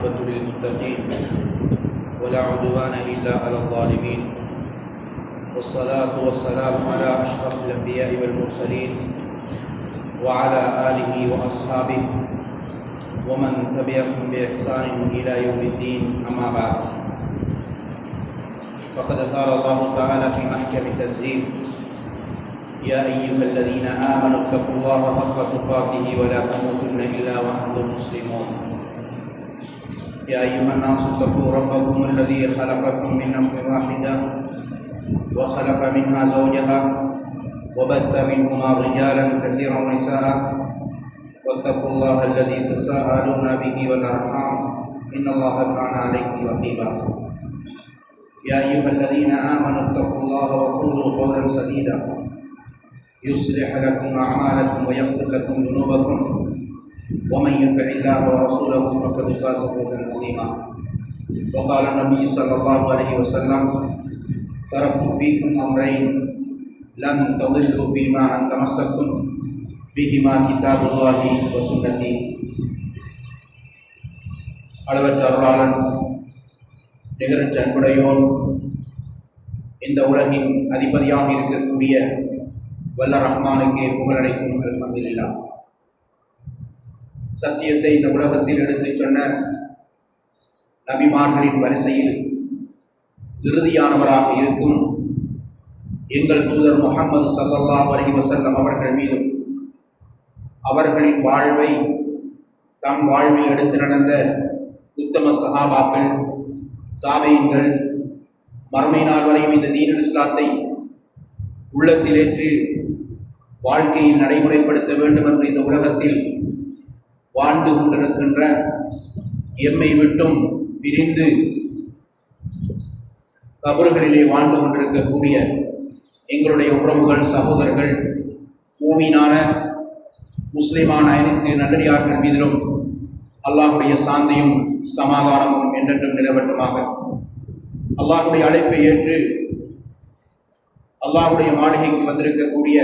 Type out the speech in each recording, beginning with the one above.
للمتقين ولا عدوان إلا على الظالمين والصلاة والسلام على أشرف الأنبياء والمرسلين وعلى آله وأصحابه ومن تبعهم بإحسان إلى يوم الدين. أما بعد، فقد قال الله تعالى في محكم التنزيل: يا أيها الذين آمنوا اتقوا الله حق تقاته ولا تموتن إلا وأنتم مسلمون. يا أيها الناس اتقوا ربكم الذي خلقكم من نفس واحدة وخلق منها زوجها وبث منهما رجالا كثيرا ونساء واتقوا الله الذي تساءلون به والأرحام إن الله كان عليكم رقيبا. يا أيها الذين آمنوا اتقوا الله وقولوا قولا سديدا يصلح لكم أعمالكم ويغفر لكم ذنوبكم ومن يطع الله ورسوله فقد فاز فوزا عظيما. وقال النبي صلى الله عليه وسلم: تركت فيكم أمرين لن تضلوا فيما أن تمسكتم بهما كتاب الله وسنتي. அளவற்ற அருளாளன் நிகரற்ற அன்புடையோன் இந்த உலகின் அதிபதியாக இருக்கக்கூடிய வல்ல ரஹ்மானுக்கே புகழடைக்கும் அல்ஹம்துலில்லாஹ். சத்தியத்தை இந்த உலகத்தில் எடுத்துச் சொன்ன நபிமார்களின் வரிசையில் இறுதியானவராக இருக்கும் எங்கள் தூதர் முஹம்மது ஸல்லல்லாஹு அலைஹி வஸல்லம் அவர்கள் மீதும் அவர்களின் வாழ்வை தம் வாழ்வில் எடுத்து நடந்த உத்தம சஹாபாக்கள், தாபீன்கள், மறுமை நாள் வரையும் இந்த தீனுல் இஸ்லாத்தை உள்ளத்திலேற்று வாழ்க்கையில் நடைமுறைப்படுத்த வேண்டும் என்று இந்த உலகத்தில் வாழ்ந்து கொண்டிருக்கின்ற எம்மை விட்டும் பிரிந்து கபறுகளிலே வாழ்ந்து கொண்டிருக்கக்கூடிய எங்களுடைய உறவுகள், சகோதரர்கள், மூமீனான முஸ்லிமான அனைத்து நல்லடியார்கள் மீதிலும் அல்லாஹுடைய சாந்தியும் சமாதானமும் என்றென்றும் நிலவட்டுமாக. அல்லாஹுடைய அழைப்பை ஏற்று அல்லாஹுடைய மாளிகைக்கு வந்திருக்கக்கூடிய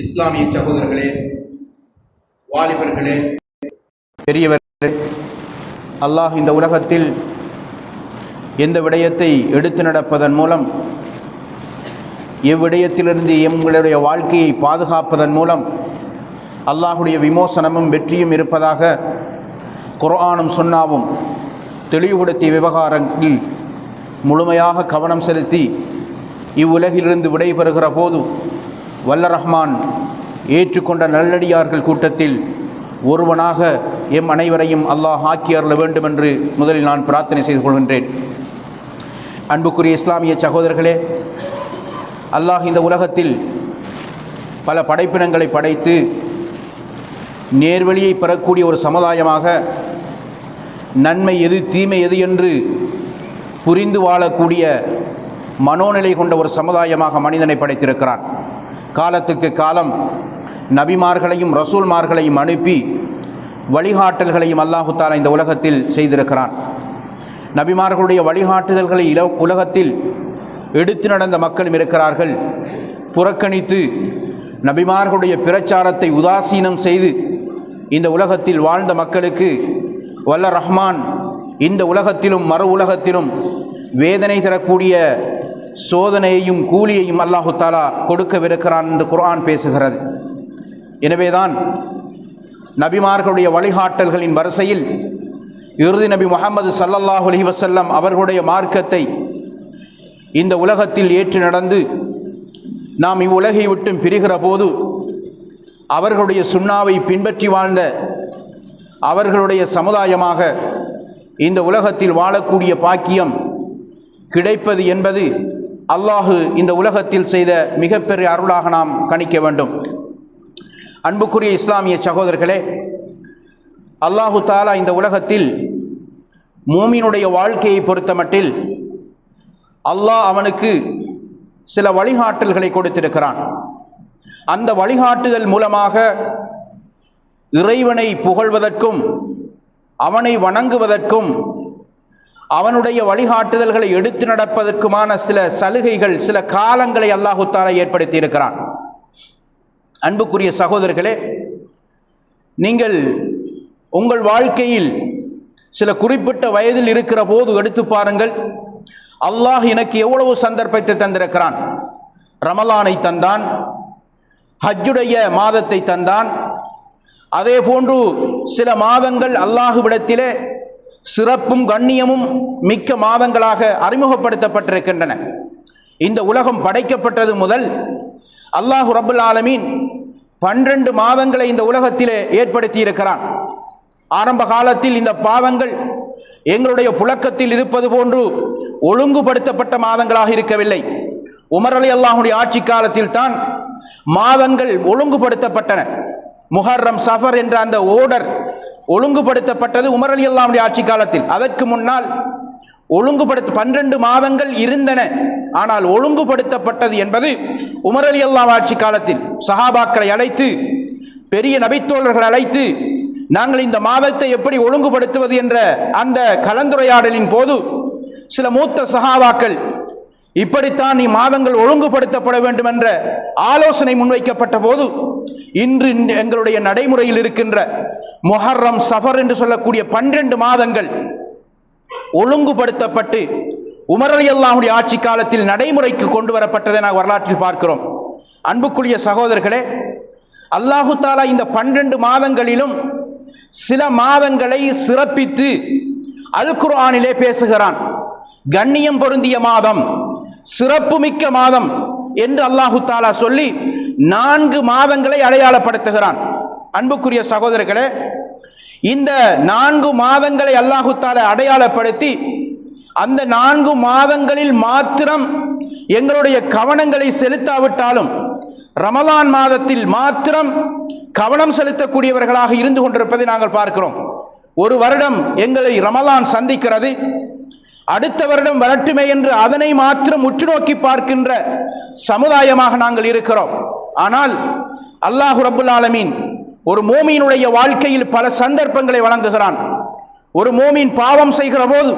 இஸ்லாமிய சகோதரர்களே, வாலிபர்களே, பெரியவர்களே, அல்லாஹ் இந்த உலகத்தில் எந்த விடயத்தை எடுத்து நடப்பதன் மூலம், எவ்விடயத்திலிருந்து எங்களுடைய வாழ்க்கையை பாதுகாப்பதன் மூலம் அல்லாஹுடைய விமோசனமும் வெற்றியும் இருப்பதாக குர்ஆனும் சுன்னாவும் தெளிவுபடுத்திய விவகாரங்களில் முழுமையாக கவனம் செலுத்தி இவ்வுலகிலிருந்து விடைபெறுகிற போது வல்ல ரஹ்மான் ஏற்றுக்கொண்ட நல்லடியார்கள் கூட்டத்தில் ஒருவனாக எம் அனைவரையும் அல்லாஹ் ஆக்கி அருள வேண்டும் என்று முதலில் நான் பிரார்த்தனை செய்து கொள்கின்றேன். அன்புக்குரிய இஸ்லாமிய சகோதரர்களே, அல்லாஹ் இந்த உலகத்தில் பல படைப்பினங்களை படைத்து நேர்வழியை பெறக்கூடிய ஒரு சமுதாயமாக, நன்மை எது தீமை எது என்று புரிந்து வாழக்கூடிய மனோநிலை கொண்ட ஒரு சமுதாயமாக மனிதனை படைத்திருக்கிறான். காலத்துக்கு காலம் நபிமார்களையும் ரசூல்மார்களையும் அனுப்பி வழிகாட்டல்களையும் அல்லாஹு தஆலா இந்த உலகத்தில் செய்திருக்கிறான். நபிமார்களுடைய வழிகாட்டுதல்களை உலகத்தில் எடுத்து நடந்த மக்களும் இருக்கிறார்கள். புறக்கணித்து நபிமார்களுடைய பிரச்சாரத்தை உதாசீனம் செய்து இந்த உலகத்தில் வாழ்ந்த மக்களுக்கு வல்ல ரஹ்மான் இந்த உலகத்திலும் மறு உலகத்திலும் வேதனை தரக்கூடிய சோதனையையும் கூலியையும் அல்லாஹு தஆலா கொடுக்கவிருக்கிறான் என்று குர்ஆன் பேசுகிறது. எனவேதான் நபிமார்களுடைய வழிகாட்டல்களின் வரிசையில் இறுதி நபி முஹம்மது ஸல்லல்லாஹு அலைஹி வஸல்லம் அவர்களுடைய மார்க்கத்தை இந்த உலகத்தில் ஏற்று நடந்து நாம் இவ்வுலகை விட்டும் பிரிகிற போது அவர்களுடைய சுன்னாவை பின்பற்றி வாழ்ந்த அவர்களுடைய சமுதாயமாக இந்த உலகத்தில் வாழக்கூடிய பாக்கியம் கிடைப்பது என்பது அல்லாஹு இந்த உலகத்தில் செய்த மிகப்பெரிய அருளாக நாம் கணிக்க வேண்டும். அன்புக்குரிய இஸ்லாமிய சகோதரர்களே, அல்லாஹு தஆலா இந்த உலகத்தில் மூமினுடைய வாழ்க்கையை பொறுத்தமட்டில் அல்லாஹ் அவனுக்கு சில வழிகாட்டல்களை கொடுத்திருக்கிறான். அந்த வழிகாட்டுதல் மூலமாக இறைவனை புகழ்வதற்கும் அவனை வணங்குவதற்கும் அவனுடைய வழிகாட்டுதல்களை எடுத்து நடப்பதற்குமான சில சலுகைகள், சில காலங்களை அல்லாஹு தஆலா ஏற்படுத்தி இருக்கிறான். அன்புக்குரிய சகோதரர்களே, நீங்கள் உங்கள் வாழ்க்கையில் சில குறிப்பிட்ட வயதில் இருக்கிற போது எடுத்து பாருங்கள், அல்லாஹ் எனக்கு எவ்வளவு சந்தர்ப்பத்தை தந்திருக்கிறான். ரமலானை தந்தான், ஹஜ்ஜுடைய மாதத்தை தந்தான். அதே போன்று சில மாதங்கள் அல்லாஹ்விடத்திலே சிறப்பும் கண்ணியமும் மிக்க மாதங்களாக அறிமுகப்படுத்தப்பட்டிருக்கின்றன. இந்த உலகம் படைக்கப்பட்டது முதல் அல்லாஹ் ரப்புல் ஆலமீன் 12 மாதங்களை இந்த உலகத்திலே ஏற்படுத்தி இருக்கிறான். ஆரம்ப காலத்தில் இந்த பாதங்கள் எங்களுடைய புழக்கத்தில் இருப்பது போன்று ஒழுங்குபடுத்தப்பட்ட மாதங்களாக இருக்கவில்லை. உமர் ரலியல்லாஹுடைய ஆட்சி காலத்தில் தான் மாதங்கள் ஒழுங்குபடுத்தப்பட்டன. முஹர்ரம், சஃபர் என்ற அந்த ஓர்டர் ஒழுங்குபடுத்தப்பட்டது உமர் ரலியல்லாஹுடைய ஆட்சி காலத்தில். அதற்கு முன்னால் 12 மாதங்கள் இருந்தன. ஆனால் ஒழுங்குபடுத்தப்பட்டது என்பது உமர் ரலியல்லாஹு ஆட்சி காலத்தில். சஹாபாக்களை அழைத்து, பெரிய நபித்தோழர்கள் அழைத்து, நாங்கள் இந்த மாதத்தை எப்படி ஒழுங்குபடுத்துவது என்ற அந்த கலந்துரையாடலின் போது சில மூத்த சஹாபாக்கள், இப்படித்தான் மாதங்கள் ஒழுங்குபடுத்தப்பட வேண்டும் என்ற ஆலோசனை முன்வைக்கப்பட்ட போது, இன்று எங்களுடைய நடைமுறையில் இருக்கின்ற முஹர்ரம், சஃபர் என்று சொல்லக்கூடிய 12 மாதங்கள் ஒழுங்குபடுத்தப்பட்டு உமர் ரலியல்லாஹுடைய ஆட்சி காலத்தில் நடைமுறைக்கு கொண்டு வரப்பட்டதை நாம் வரலாற்றில் பார்க்கிறோம். அன்புக்குரிய சகோதரர்களே, அல்லாஹு தாலா இந்த 12 மாதங்களிலும் சில மாதங்களை சிறப்பித்து அல் குர்ஆனிலே பேசுகிறான். கண்ணியம் பொருந்திய மாதம், சிறப்புமிக்க மாதம் என்று அல்லாஹு தாலா சொல்லி 4 மாதங்களை அடையாளப்படுத்துகிறான். அன்புக்குரிய சகோதரர்களே, இந்த 4 மாதங்களை அல்லாஹு தாலா அடையாளப்படுத்தி அந்த 4 மாதங்களில் மாத்திரம் எங்களுடைய கவனங்களை செலுத்தாவிட்டாலும் ரமலான் மாதத்தில் மாத்திரம் கவனம் செலுத்தக்கூடியவர்களாக இருந்து கொண்டிருப்பதை நாங்கள் பார்க்கிறோம். ஒரு வருடம் எங்களை ரமலான் சந்திக்கிறது, அடுத்த வருடம் வரட்டுமே என்று அதனை மாத்திரம் உற்று நோக்கி பார்க்கின்ற சமுதாயமாக நாங்கள் இருக்கிறோம். ஆனால் அல்லாஹ் ரப்புல் ஆலமீன் ஒரு மோமீனுடைய வாழ்க்கையில் பல சந்தர்ப்பங்களை வழங்குகிறான். ஒரு மோமீன் பாவம் செய்கிற போது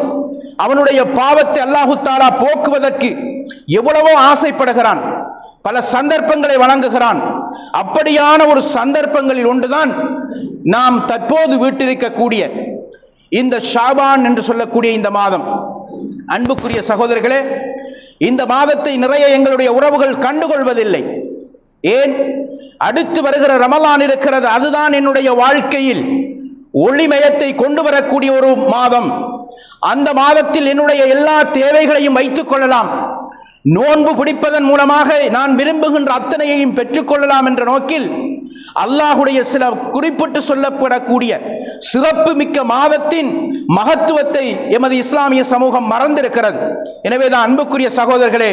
அவனுடைய பாவத்தை அல்லாஹு தாலா போக்குவதற்கு எவ்வளவோ ஆசைப்படுகிறான், பல சந்தர்ப்பங்களை வழங்குகிறான். அப்படியான ஒரு சந்தர்ப்பங்களில் ஒன்றுதான் நாம் தற்போது வீட்டிருக்கக்கூடிய இந்த ஷாபான் என்று சொல்லக்கூடிய இந்த மாதம். அன்புக்குரிய சகோதரர்களே, இந்த மாதத்தை நிறைய எங்களுடைய உறவுகள் கண்டுகொள்வதில்லை. ஏன்? அடுத்து வருகிற ரமலான் இருக்கிறது, அதுதான் என்னுடைய வாழ்க்கையில் ஒளிமயத்தை கொண்டு வரக்கூடிய ஒரு மாதம். அந்த மாதத்தில் என்னுடைய எல்லா தேவைகளையும் வைத்துக் கொள்ளலாம், நோன்பு பிடிப்பதன் மூலமாக நான் விரும்புகின்ற அத்தனையையும் பெற்றுக்கொள்ளலாம் என்ற நோக்கில் அல்லாஹுடைய சில குறிப்பிட்டு சொல்லப்படக்கூடிய சிறப்பு மிக்க மாதத்தின் மகத்துவத்தை எமது இஸ்லாமிய சமூகம் மறந்திருக்கிறது. எனவேதான் அன்புக்குரிய சகோதரர்களே,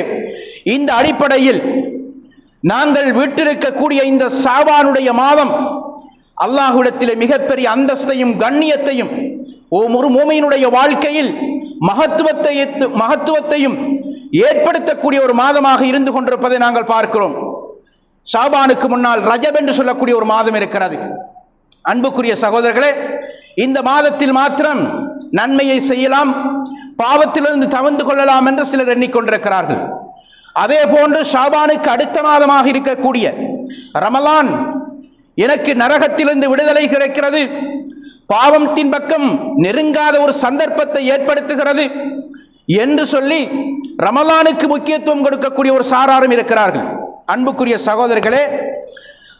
இந்த அடிப்படையில் நாங்கள் வீட்டிருக்கக்கூடிய இந்த ஷாபானுடைய மாதம் அல்லாஹ்விடத்திலே மிகப்பெரிய அந்தஸ்தையும் கண்ணியத்தையும் ஒரு மூமியினுடைய வாழ்க்கையில் மகத்துவத்தையும் ஏற்படுத்தக்கூடிய ஒரு மாதமாக இருந்து கொண்டிருப்பதை நாங்கள் பார்க்கிறோம். ஷாபானுக்கு முன்னால் ரஜப் என்று சொல்லக்கூடிய ஒரு மாதம் இருக்கிறது. அன்புக்குரிய சகோதரர்களே, இந்த மாதத்தில் மாத்திரம் நன்மையை செய்யலாம், பாவத்திலிருந்து தவிர்த்து கொள்ளலாம் என்று சிலர் எண்ணிக்கொண்டிருக்கிறார்கள். அதே போன்று ஷாபானுக்கு அடுத்த மாதமாக இருக்கக்கூடிய ரமலான் எனக்கு நரகத்திலிருந்து விடுதலை கிடைக்கிறது, பாவத்தின் பக்கம் நெருங்காத ஒரு சந்தர்ப்பத்தை ஏற்படுத்துகிறது என்று சொல்லி ரமலானுக்கு முக்கியத்துவம் கொடுக்கக்கூடிய ஒரு சாராரும் இருக்கிறார்கள். அன்புக்குரிய சகோதரர்களே,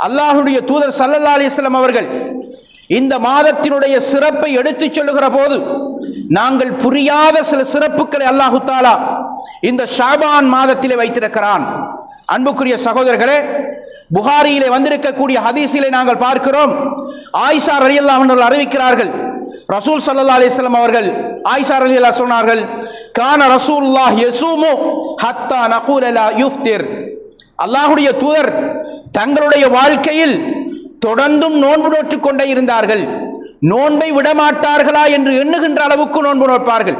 அல்லாஹ்வுடைய தூதர் ஸல்லல்லாஹு அலைஹி வஸல்லம் அவர்கள் இந்த மாதத்தினுடைய சிறப்பை எடுத்துச் சொல்லுகிற போது நாங்கள் புரியாத சில சிறப்புகளை அல்லாஹு தாலா இந்த ஷாபான் மாதத்திலே வைத்திருக்கிறான். அன்புக்குரிய சகோதரர்களே, புகாரியிலே வந்திருக்கக்கூடிய ஹதீஸிலே நாங்கள் பார்க்கிறோம், ஆயிஷா ரலியல்லாஹு அன்ஹா அறிவிக்கிறார்கள், ரசூல் ஸல்லல்லாஹு அலைஹி வஸல்லம் அவர்கள் ஆயிஷா ரலியல்லாஹு சொன்னார்கள், கான ரசூலுல்லாஹ் யஸூமு ஹத்தா நகூல லா யுஃப்திர். அல்லாஹ்வுடைய தூதர் தங்களுடைய வாழ்க்கையில் தொடர்ந்தும் நோன்பு நோற்றுக் கொண்டே இருந்தார்கள். நோன்பை விடமாட்டார்களா என்று எண்ணுகின்ற அளவுக்கு நோன்பு நோட்பார்கள்.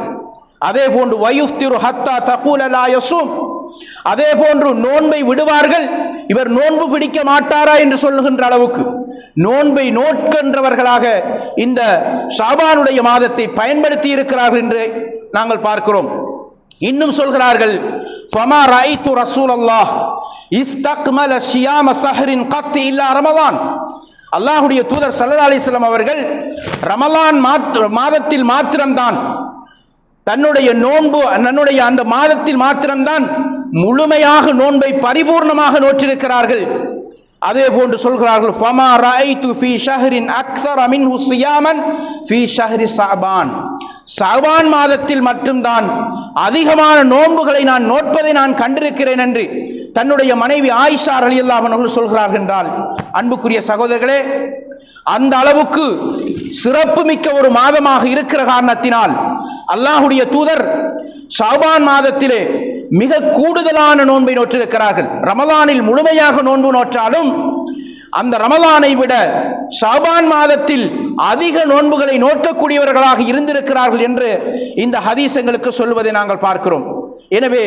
அதே போன்று வயுஃப்திரு ஹத்தா தகூல லா யஸூம், அதே போன்று நோன்பை விடுவார்கள், இவர் நோன்பு பிடிக்க மாட்டாரா என்று சொல்லுகின்ற அளவுக்கு நோன்பை நோட்கின்றவர்களாக இந்த ஷாபானுடைய மாதத்தை பயன்படுத்தி இருக்கிறார்கள் என்று நாங்கள் பார்க்கிறோம். இன்னும் சொல்கிறார்கள், ஃபமா ரஐது ரசூலல்லாஹ் இஸ்தக்மல ஷியாம ஸஹரின் கத் இல்லா ரமலான். அல்லாஹ்வுடைய தூதர் ஸல்லல்லாஹு அலைஹி வஸல்லம் அவர்கள் ரமலான் மாதத்தில் மாத்திரம்தான் தன்னுடைய அந்த மாதத்தில் மாத்திரம்தான் முழுமையாக நோன்பை பரிபூர்ணமாக நோற்றிருக்கிறார்கள். அதே போன்று சொல்கிறார்கள், ஃபமா ரஐது ஃபீ ஷஹ்ரின் அக்ஸர மின்ஹு ஸியாமன் ஃபீ ஷஹ்ரி ஷஅபான். ஷஅபான் மாதத்தில் மட்டும்தான் அதிகமான நோன்புகளை நான் நோட்பதை நான் கண்டிருக்கிறேன் என்று தன்னுடைய மனைவி ஆயிஷா ரலியல்லாஹு அன்ஹா சொல்கிறார்கள் என்றால், அன்புக்குரிய சகோதரர்களே, அந்த அளவுக்கு சிறப்பு மிக்க ஒரு மாதமாக இருக்கிற காரணத்தினால் அல்லாஹ்வுடைய தூதர் ஷஅபான் மாதத்திலே மிக கூடுதலான நோன்பை நோற்றிருக்கிறார்கள். ரமலானில் முழுமையாக நோன்பு நோற்றாலும் அந்த ரமலானை விட ஷஅபான் மாதத்தில் அதிக நோன்புகளை நோக்கக்கூடியவர்களாக இருந்திருக்கிறார்கள் என்று இந்த ஹதீஸ் எங்களுக்கு சொல்வதை நாங்கள் பார்க்கிறோம். எனவே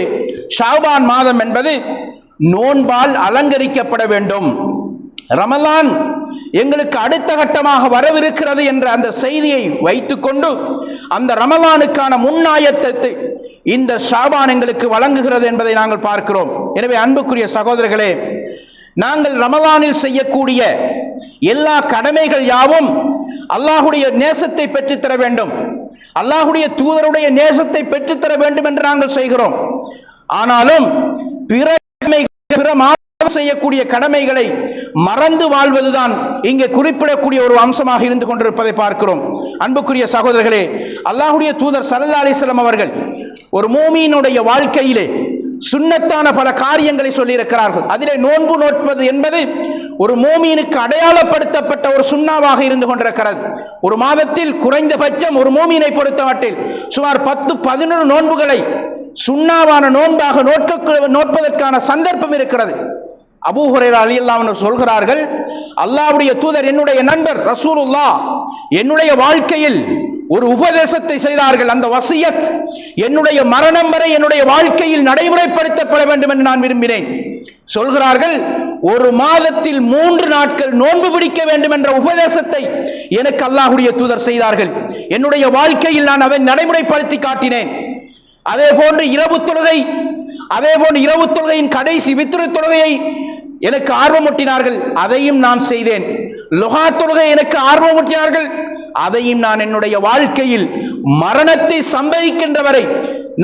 ஷஅபான் மாதம் என்பது நோன்பால் அலங்கரிக்கப்பட வேண்டும். ரமலான் எங்களுக்கு அடுத்த கட்டமாக வரவிருக்கிறது என்ற அந்த செய்தியை வைத்துக்கொண்டு அந்த ரமலானுக்கான முன்னாயத்தத்தை இந்த ஷஅபான் எங்களுக்கு வழங்குகிறது என்பதை நாங்கள் பார்க்கிறோம். எனவே அன்புக்குரிய சகோதரர்களே, நாங்கள் ரமலானில் செய்யக்கூடிய எல்லா கடமைகள் யாவும் அல்லாஹ்வுடைய நேசத்தை பெற்றுத்தர வேண்டும், அல்லாஹ்வுடைய தூதருடைய நேசத்தை பெற்றுத்தர வேண்டும் என்று நாங்கள் செய்கிறோம். ஆனாலும் பிற செய்யக்கூடிய கடமைகளை மறந்து வாழ்வதுதான் இங்கே குறிப்பிடக்கூடிய ஒரு அம்சமாக இருந்து கொண்டிருப்பதை பார்க்கிறோம். அன்புக்குரிய சகோதரர்களே, அல்லாஹ்வுடைய தூதர் ஸல்லல்லாஹு அலைஹி வஸல்லம் அவர்கள் ஒரு மூமியினுடைய வாழ்க்கையிலே சுன்னத்தான பல காரியங்களை சொல்லியிருக்கிறார்கள். அதிலே நோன்பு நோட்பது என்பது ஒரு மூமினுக்கு அடையாளப்படுத்தப்பட்ட ஒரு சுன்னாவாக இருந்து கொண்டிருக்கிறது. ஒரு மாதத்தில் குறைந்தபட்சம் ஒரு மூமினை பொறுத்தமட்டில் சுமார் 10-11 நோன்புகளை சுன்னாவான நோன்பாக நோட்பதற்கான சந்தர்ப்பம் இருக்கிறது. அபூ ஹுரைரா ரலியல்லாஹு அன்ஹு சொல்கிறார்கள், அல்லாஹ்வுடைய தூதர் என்னுடைய நண்பர் ரசூலுல்லாஹ் என்னுடைய வாழ்க்கையில் ஒரு உபதேசத்தை செய்தார்கள். அந்த வசியத் என்னுடைய மரணம் வரை என்னுடைய வாழ்க்கையில் நடைமுறைப்படுத்தப்பட வேண்டும் என்று நான் விரும்பினேன். சொல்கிறார்கள், ஒரு மாதத்தில் 3 நாட்கள் நோன்பு பிடிக்க வேண்டும் என்ற உபதேசத்தை எனக்கு அல்லாஹ்வுடைய தூதர் செய்தார்கள். என்னுடைய வாழ்க்கையில் நான் அதை நடைமுறைப்படுத்தி காட்டினேன். அதே போன்று இரவு தொழுகையின் கடைசி வித்ரு தொழுகையை எனக்கு ஆர்வமூட்டினார்கள், அதையும் நான் செய்தேன். லுஹா தொழுகை எனக்கு ஆர்வமூட்டினார்கள், அதையும் நான் என்னுடைய வாழ்க்கையில் மரணத்தை சம்பவிக்கின்ற வரை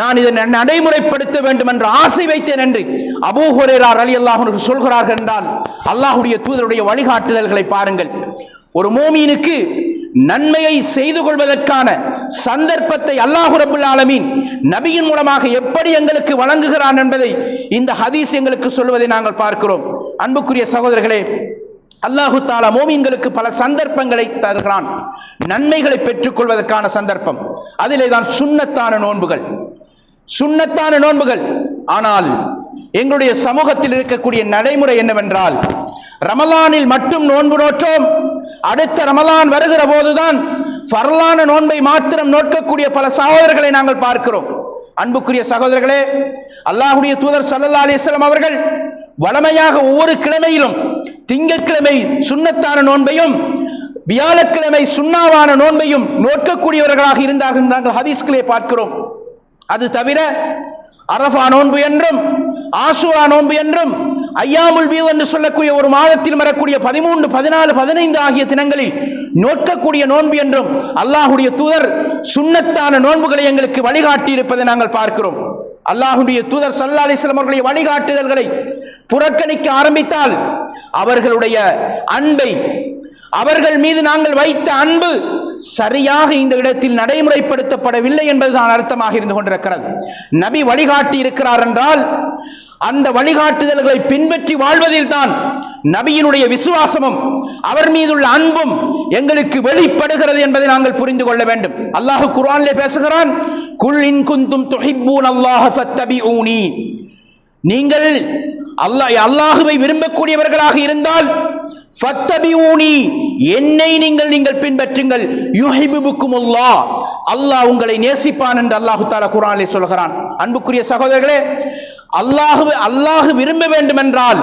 நான் இதை நடைமுறைப்படுத்த வேண்டும் என்று ஆசை வைத்தேன் என்று அபூ ஹுரைரா ரலியல்லாஹு அன்ஹு சொல்கிறார்கள் என்றால், அல்லாஹ்வுடைய தூதருடைய வழிகாட்டுதல்களை பாருங்கள். ஒரு மூமினுக்கு நன்மையை செய்து கொள்வதற்கான சந்தர்ப்பத்தை அல்லாஹ் ரப்பல் ஆலமீன் நபியின் மூலமாக எப்படி எங்களுக்கு வழங்குகிறான் என்பதை இந்த ஹதீஸ் எங்களுக்கு சொல்வதை நாங்கள் பார்க்கிறோம். அன்புக்குரிய சகோதரர்களே, அல்லாஹு தஆலா மூமின்களுக்கு பல சந்தர்ப்பங்களை தருகிறான், நன்மைகளை பெற்றுக்கொள்வதற்கான சந்தர்ப்பம். அதிலே தான் சுன்னத்தான நோன்புகள். ஆனால் எங்களுடைய சமூகத்தில் இருக்கக்கூடிய நடைமுறை என்னவென்றால், ரமலானில் மட்டும் நோன்பு நோற்றோம், அடுத்த ரமலான் வருகிற போதுதான் ஃபர்லான நோன்பை மாத்திரம் நோக்கக்கூடிய பல சகோதரர்களை நாங்கள் பார்க்கிறோம். அன்புக்குரிய சகோதரர்களே, அல்லாஹ்வுடைய தூதர் ஸல்லல்லாஹு அலைஹி வஸல்லம் அவர்கள் வழமையாக ஒவ்வொரு கிழமையிலும் திங்கட்கிழமை சுன்னத்தான நோன்பையும் வியாழக்கிழமை சுன்னாவான நோன்பையும் நோக்கக்கூடியவர்களாக இருந்தார்கள் நாங்கள் ஹதீஸ்களே பார்க்கிறோம். அது தவிர அரஃபா நோன்பு என்றும் ஆஷூரா நோன்பு என்றும் ஐயாமுல் பீத் என்று சொல்லக்கூடிய ஒரு மாதத்தில் வரக்கூடிய 13, 14, 15 ஆகிய தினங்களில் நோக்கக்கூடிய நோன்பு என்றும் அல்லாஹ்வுடைய தூதர் சுன்னத்தான நோன்புகளை எங்களுக்கு வழிகாட்டி இருப்பதை நாங்கள் பார்க்கிறோம். அல்லாஹ்வுடைய தூதர் ஸல்லல்லாஹு அலைஹி வஸல்லம் அவர்களுடைய வழிகாட்டுதல்களை புறக்கணிக்க ஆரம்பித்தால் அவர்களுடைய அன்பை, அவர்கள் மீது நாங்கள் வைத்த அன்பு சரியாக இந்த இடத்தில் நடைமுறைப்படுத்தப்படவில்லை என்பதுதான் அர்த்தமாக இருந்து கொண்டிருக்கிறது. நபி வழிகாட்டி இருக்கிறார் என்றால் அந்த வழிகாட்டுதல்களை பின்பற்றி வாழ்வதில் தான் நபியினுடைய விசுவாசமும் அவர் மீதுள்ள அன்பும் எங்களுக்கு வெளிப்படுகிறது என்பதை நாங்கள் புரிந்து கொள்ள வேண்டும். அல்லாஹ் குர்ஆனிலே பேசுகிறான், குல் இன் குந்தும் துஹிப்பூனல்லாஹ ஃபத்தபிஊனி, நீங்கள் அல்லாஹ்வை விரும்பக்கூடியவர்களாக இருந்தால் ஃபத்தபிஊனி, என்னை நீங்கள் பின்பற்றுங்கள், யுஹிப்புக்குமுல்லாஹ், அல்லாஹ் உங்களை நேசிப்பான் என்று அல்லாஹ் தஆலா குர்ஆனிலே சொல்கிறான். அன்புக்குரிய சகோதரர்களே, அல்லாஹ் விரும்ப வேண்டும் என்றால்